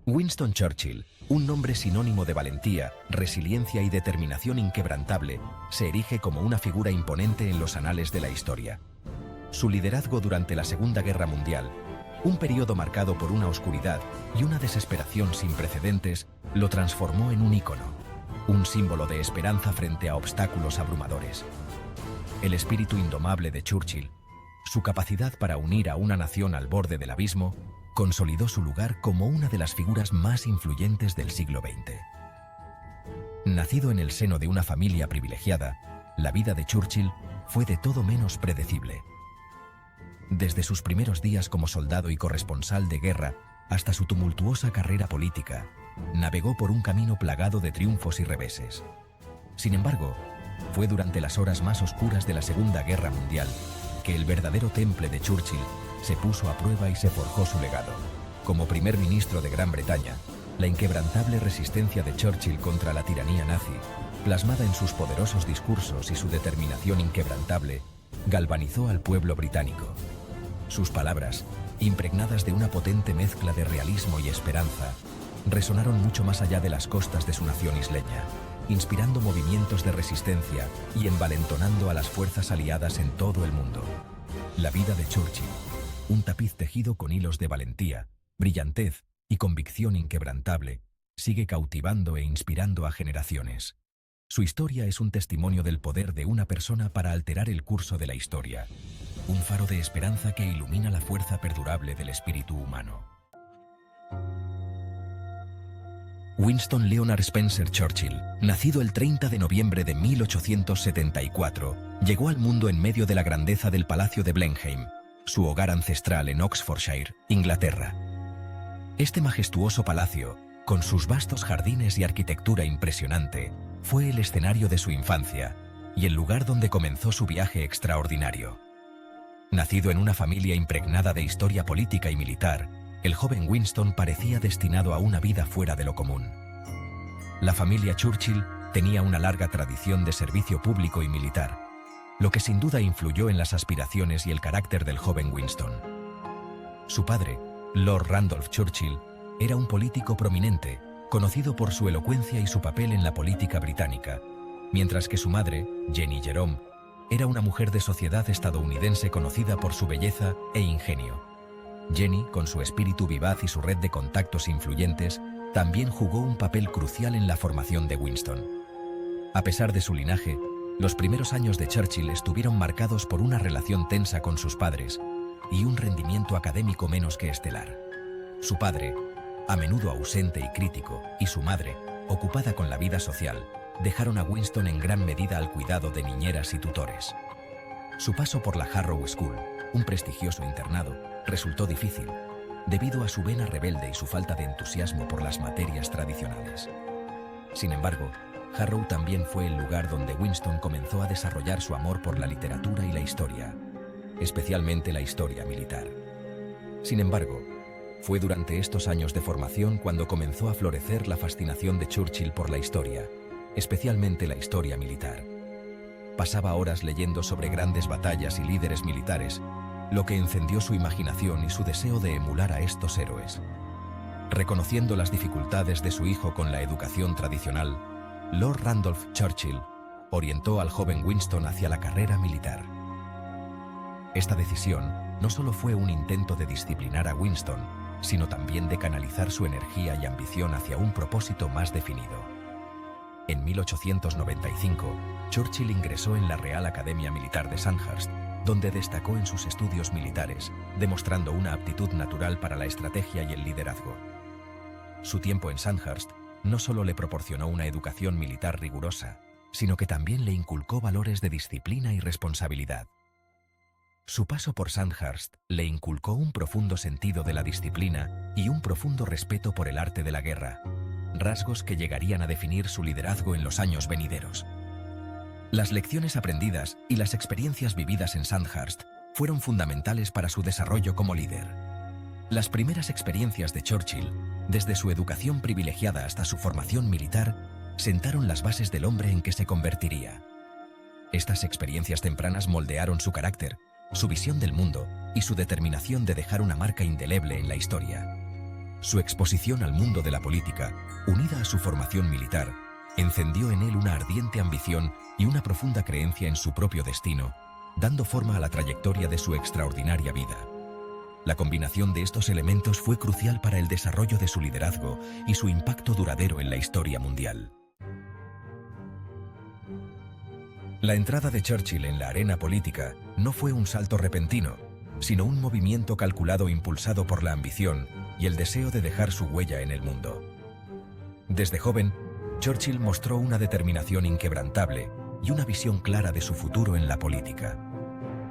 Winston Churchill, un nombre sinónimo de valentía, resiliencia y determinación inquebrantable, se erige como una figura imponente en los anales de la historia. Su liderazgo durante la Segunda Guerra Mundial, un periodo marcado por una oscuridad y una desesperación sin precedentes, lo transformó en un ícono, un símbolo de esperanza frente a obstáculos abrumadores. El espíritu indomable de Churchill, su capacidad para unir a una nación al borde del abismo, consolidó su lugar como una de las figuras más influyentes del siglo XX. Nacido en el seno de una familia privilegiada, la vida de Churchill fue de todo menos predecible. Desde sus primeros días como soldado y corresponsal de guerra hasta su tumultuosa carrera política, navegó por un camino plagado de triunfos y reveses. Sin embargo, fue durante las horas más oscuras de la Segunda Guerra Mundial que el verdadero temple de Churchill se puso a prueba y se forjó su legado. Como primer ministro de Gran Bretaña, la inquebrantable resistencia de Churchill contra la tiranía nazi, plasmada en sus poderosos discursos y su determinación inquebrantable, galvanizó al pueblo británico. Sus palabras, impregnadas de una potente mezcla de realismo y esperanza, resonaron mucho más allá de las costas de su nación isleña, inspirando movimientos de resistencia y envalentonando a las fuerzas aliadas en todo el mundo. La vida de Churchill, un tapiz tejido con hilos de valentía, brillantez y convicción inquebrantable, sigue cautivando e inspirando a generaciones. Su historia es un testimonio del poder de una persona para alterar el curso de la historia, un faro de esperanza que ilumina la fuerza perdurable del espíritu humano. Winston Leonard Spencer Churchill, nacido el 30 de noviembre de 1874, llegó al mundo en medio de la grandeza del Palacio de Blenheim, su hogar ancestral en Oxfordshire, Inglaterra. Este majestuoso palacio, con sus vastos jardines y arquitectura impresionante, fue el escenario de su infancia y el lugar donde comenzó su viaje extraordinario. Nacido en una familia impregnada de historia política y militar, el joven Winston parecía destinado a una vida fuera de lo común. La familia Churchill tenía una larga tradición de servicio público y militar, lo que sin duda influyó en las aspiraciones y el carácter del joven Winston. Su padre, Lord Randolph Churchill, era un político prominente, conocido por su elocuencia y su papel en la política británica, mientras que su madre, Jenny Jerome, era una mujer de sociedad estadounidense conocida por su belleza e ingenio. Jenny, con su espíritu vivaz y su red de contactos influyentes, también jugó un papel crucial en la formación de Winston. A pesar de su linaje, los primeros años de Churchill estuvieron marcados por una relación tensa con sus padres y un rendimiento académico menos que estelar. Su padre, a menudo ausente y crítico, y su madre, ocupada con la vida social, dejaron a Winston en gran medida al cuidado de niñeras y tutores. Su paso por la Harrow School, un prestigioso internado, resultó difícil, debido a su vena rebelde y su falta de entusiasmo por las materias tradicionales. Sin embargo, Harrow también fue el lugar donde Winston comenzó a desarrollar su amor por la literatura y la historia, especialmente la historia militar. Sin embargo, fue durante estos años de formación cuando comenzó a florecer la fascinación de Churchill por la historia, especialmente la historia militar. Pasaba horas leyendo sobre grandes batallas y líderes militares, lo que encendió su imaginación y su deseo de emular a estos héroes. Reconociendo las dificultades de su hijo con la educación tradicional, Lord Randolph Churchill orientó al joven Winston hacia la carrera militar. Esta decisión no solo fue un intento de disciplinar a Winston, sino también de canalizar su energía y ambición hacia un propósito más definido. En 1895, Churchill ingresó en la Real Academia Militar de Sandhurst, donde destacó en sus estudios militares, demostrando una aptitud natural para la estrategia y el liderazgo. Su tiempo en Sandhurst no solo le proporcionó una educación militar rigurosa, sino que también le inculcó valores de disciplina y responsabilidad. Su paso por Sandhurst le inculcó un profundo sentido de la disciplina y un profundo respeto por el arte de la guerra, rasgos que llegarían a definir su liderazgo en los años venideros. Las lecciones aprendidas y las experiencias vividas en Sandhurst fueron fundamentales para su desarrollo como líder. Las primeras experiencias de Churchill, desde su educación privilegiada hasta su formación militar, sentaron las bases del hombre en que se convertiría. Estas experiencias tempranas moldearon su carácter, su visión del mundo y su determinación de dejar una marca indeleble en la historia. Su exposición al mundo de la política, unida a su formación militar, encendió en él una ardiente ambición y una profunda creencia en su propio destino, dando forma a la trayectoria de su extraordinaria vida. La combinación de estos elementos fue crucial para el desarrollo de su liderazgo y su impacto duradero en la historia mundial. La entrada de Churchill en la arena política no fue un salto repentino, sino un movimiento calculado impulsado por la ambición y el deseo de dejar su huella en el mundo. Desde joven, Churchill mostró una determinación inquebrantable y una visión clara de su futuro en la política.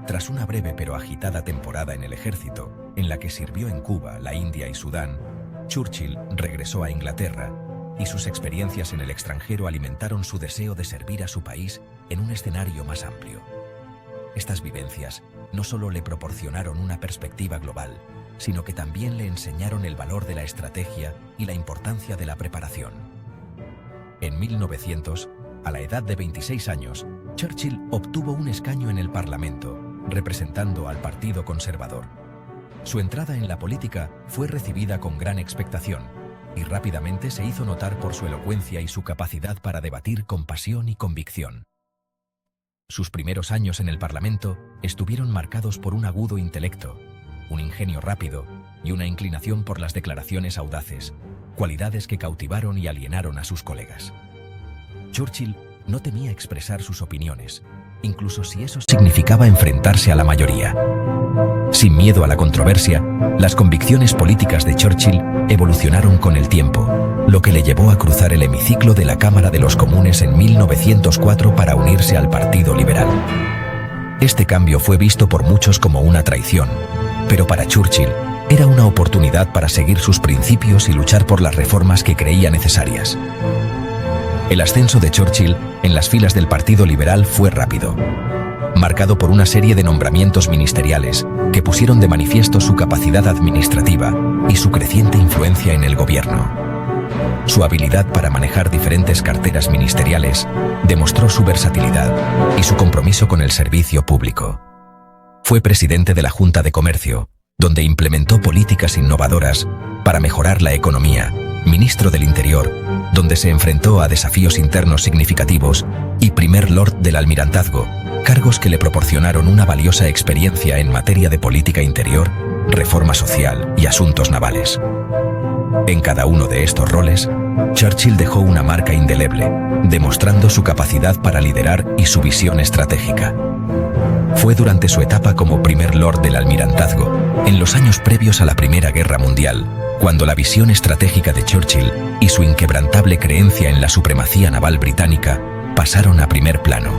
Tras una breve pero agitada temporada en el ejército, en la que sirvió en Cuba, la India y Sudán, Churchill regresó a Inglaterra y sus experiencias en el extranjero alimentaron su deseo de servir a su país en un escenario más amplio. Estas vivencias no solo le proporcionaron una perspectiva global, sino que también le enseñaron el valor de la estrategia y la importancia de la preparación. En 1900, a la edad de 26 años, Churchill obtuvo un escaño en el Parlamento, representando al Partido Conservador. Su entrada en la política fue recibida con gran expectación y rápidamente se hizo notar por su elocuencia y su capacidad para debatir con pasión y convicción. Sus primeros años en el Parlamento estuvieron marcados por un agudo intelecto, un ingenio rápido y una inclinación por las declaraciones audaces, cualidades que cautivaron y alienaron a sus colegas. Churchill no temía expresar sus opiniones, incluso si eso significaba enfrentarse a la mayoría. Sin miedo a la controversia, las convicciones políticas de Churchill evolucionaron con el tiempo, lo que le llevó a cruzar el hemiciclo de la Cámara de los Comunes en 1904 para unirse al Partido Liberal. Este cambio fue visto por muchos como una traición, pero para Churchill era una oportunidad para seguir sus principios y luchar por las reformas que creía necesarias. El ascenso de Churchill en las filas del Partido Liberal fue rápido, marcado por una serie de nombramientos ministeriales que pusieron de manifiesto su capacidad administrativa y su creciente influencia en el gobierno. Su habilidad para manejar diferentes carteras ministeriales demostró su versatilidad y su compromiso con el servicio público. Fue presidente de la Junta de Comercio, donde implementó políticas innovadoras para mejorar la economía, ministro del Interior, donde se enfrentó a desafíos internos significativos, y primer lord del Almirantazgo, cargos que le proporcionaron una valiosa experiencia en materia de política interior, reforma social y asuntos navales. En cada uno de estos roles, Churchill dejó una marca indeleble, demostrando su capacidad para liderar y su visión estratégica. Fue durante su etapa como primer lord del Almirantazgo, en los años previos a la Primera Guerra Mundial, cuando la visión estratégica de Churchill y su inquebrantable creencia en la supremacía naval británica pasaron a primer plano.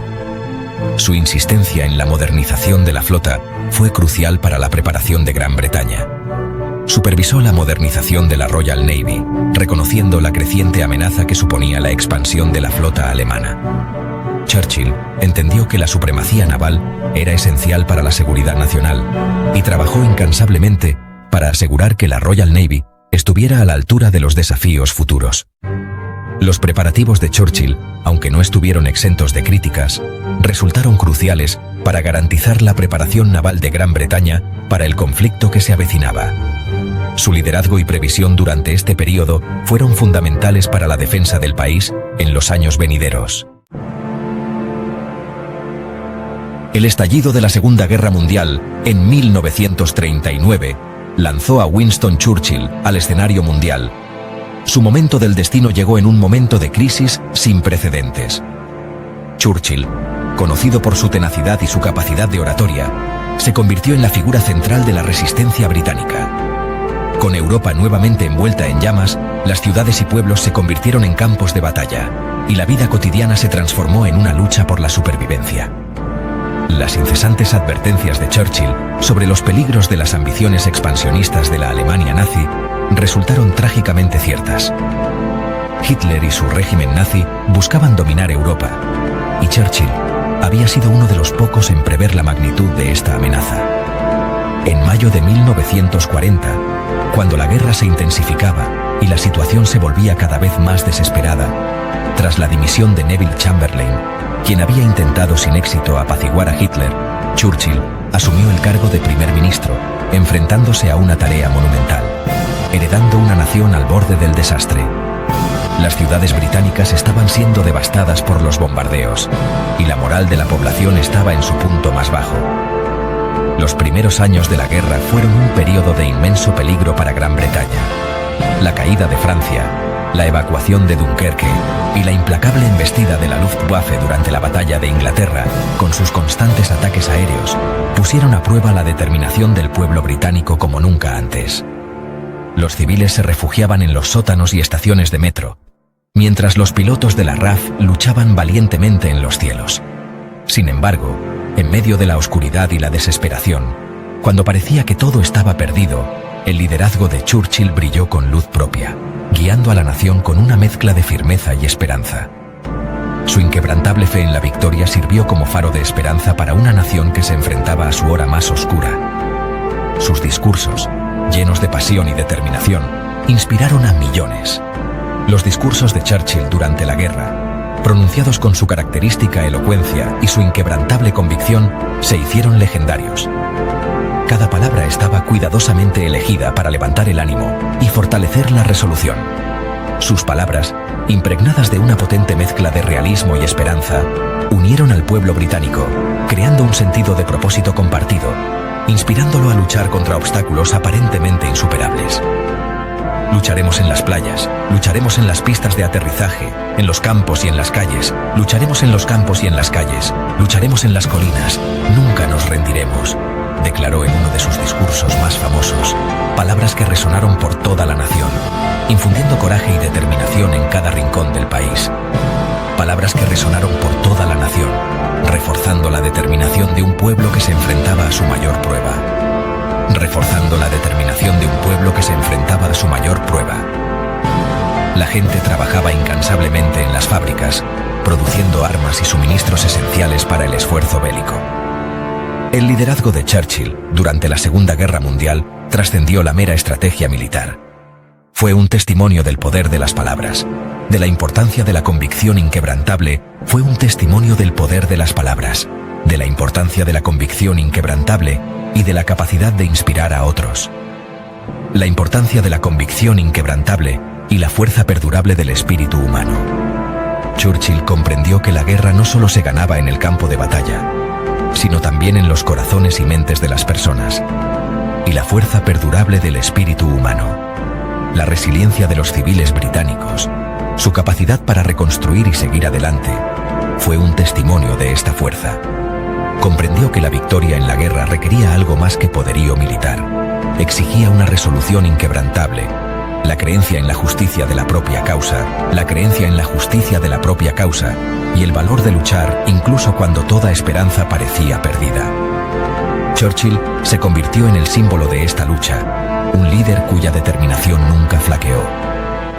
Su insistencia en la modernización de la flota fue crucial para la preparación de Gran Bretaña. Supervisó la modernización de la Royal Navy, reconociendo la creciente amenaza que suponía la expansión de la flota alemana. Churchill entendió que la supremacía naval era esencial para la seguridad nacional y trabajó incansablemente para asegurar que la Royal Navy estuviera a la altura de los desafíos futuros. Los preparativos de Churchill, aunque no estuvieron exentos de críticas, resultaron cruciales para garantizar la preparación naval de Gran Bretaña para el conflicto que se avecinaba. Su liderazgo y previsión durante este periodo fueron fundamentales para la defensa del país en los años venideros. El estallido de la Segunda Guerra Mundial, en 1939, lanzó a Winston Churchill al escenario mundial. Su momento del destino llegó en un momento de crisis sin precedentes. Churchill, conocido por su tenacidad y su capacidad de oratoria, se convirtió en la figura central de la resistencia británica. Con Europa nuevamente envuelta en llamas, las ciudades y pueblos se convirtieron en campos de batalla, y la vida cotidiana se transformó en una lucha por la supervivencia. Las incesantes advertencias de Churchill sobre los peligros de las ambiciones expansionistas de la Alemania nazi resultaron trágicamente ciertas. Hitler y su régimen nazi buscaban dominar Europa, y Churchill había sido uno de los pocos en prever la magnitud de esta amenaza. En mayo de 1940, cuando la guerra se intensificaba y la situación se volvía cada vez más desesperada, tras la dimisión de Neville Chamberlain, quien había intentado sin éxito apaciguar a Hitler, Churchill asumió el cargo de primer ministro, enfrentándose a una tarea monumental: heredando una nación al borde del desastre. Las ciudades británicas estaban siendo devastadas por los bombardeos y la moral de la población estaba en su punto más bajo. Los primeros años de la guerra fueron un periodo de inmenso peligro para Gran Bretaña. La caída de Francia, la evacuación de Dunkerque y la implacable embestida de la Luftwaffe durante la batalla de Inglaterra, con sus constantes ataques aéreos, pusieron a prueba la determinación del pueblo británico como nunca antes. Los civiles se refugiaban en los sótanos y estaciones de metro, mientras los pilotos de la RAF luchaban valientemente en los cielos. Sin embargo, en medio de la oscuridad y la desesperación, cuando parecía que todo estaba perdido, el liderazgo de Churchill brilló con luz propia, guiando a la nación con una mezcla de firmeza y esperanza. Su inquebrantable fe en la victoria sirvió como faro de esperanza para una nación que se enfrentaba a su hora más oscura. Sus discursos, llenos de pasión y determinación, inspiraron a millones. Los discursos de Churchill durante la guerra, pronunciados con su característica elocuencia y su inquebrantable convicción, se hicieron legendarios. Cada palabra estaba cuidadosamente elegida para levantar el ánimo y fortalecer la resolución. Sus palabras, impregnadas de una potente mezcla de realismo y esperanza, unieron al pueblo británico, creando un sentido de propósito compartido, inspirándolo a luchar contra obstáculos aparentemente insuperables. Lucharemos en las playas, lucharemos en las pistas de aterrizaje, en los campos y en las calles, lucharemos en los campos y en las calles, lucharemos en las colinas, nunca nos rendiremos, declaró en uno de sus discursos más famosos, palabras que resonaron por toda la nación, infundiendo coraje y determinación en cada rincón del país. Palabras que resonaron por toda la nación, reforzando la determinación de un pueblo que se enfrentaba a su mayor prueba. Reforzando la determinación de un pueblo que se enfrentaba a su mayor prueba. La gente trabajaba incansablemente en las fábricas, produciendo armas y suministros esenciales para el esfuerzo bélico. El liderazgo de Churchill durante la Segunda Guerra Mundial trascendió la mera estrategia militar. Fue un testimonio del poder de las palabras, de la importancia de la convicción inquebrantable, fue un testimonio del poder de las palabras, de la importancia de la convicción inquebrantable y de la capacidad de inspirar a otros. La importancia de la convicción inquebrantable y la fuerza perdurable del espíritu humano. Churchill comprendió que la guerra no solo se ganaba en el campo de batalla, sino también en los corazones y mentes de las personas. Y la fuerza perdurable del espíritu humano. La resiliencia de los civiles británicos, su capacidad para reconstruir y seguir adelante, fue un testimonio de esta fuerza. Comprendió que la victoria en la guerra requería algo más que poderío militar. Exigía una resolución inquebrantable, la creencia en la justicia de la propia causa, la creencia en la justicia de la propia causa y el valor de luchar incluso cuando toda esperanza parecía perdida. Churchill se convirtió en el símbolo de esta lucha, un líder cuya determinación nunca flaqueó,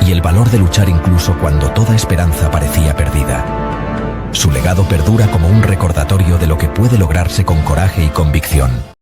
y el valor de luchar incluso cuando toda esperanza parecía perdida. Su legado perdura como un recordatorio de lo que puede lograrse con coraje y convicción.